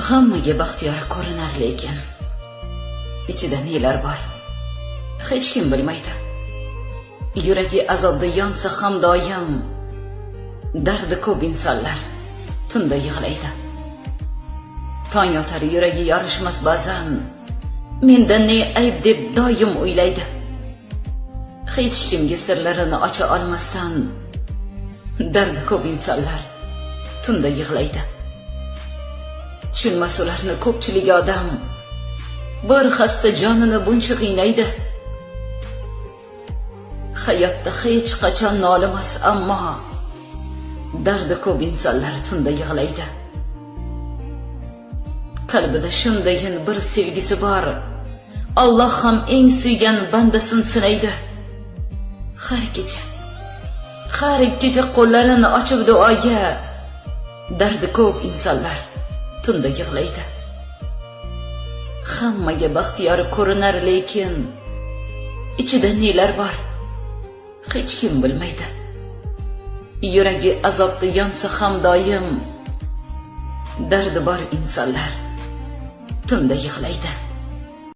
Hammaga baxtiyor ko'rinar, lekin ichida nelar bor hech kim bilmaydi. Yuragi azobda yonsa ham doim dardi ko'p insonlar tunda yig'laydi. Tong yotar yuragi yorishmas ba'zan, menda ne ayb deb doim o'ylaydi. Hech kimga sirlarini ocha olmasdan dardi ko'p insonlar tunda yig'laydi. Tushunmas ularni ko'pchilik odam bir xasta jonini buncha qiynaydi. Hayotda hech qachon nolimas, ammo dardi ko'p insonlar tunda yig'laydi. Qalbida shundayin bir sevgisi bor, Alloh ham eng suygan bandasini sinaydi. Har kecha qo'llarini ochib duoga, dardi ko'p insonlar tunda yig'laydi. Hammaga baxtiyor ko'rinar, lekin ichida nelar bor hech kim bilmaydi. Yuragi azobda yonsa ham doim dardi bor insonlar tunda yig'laydi.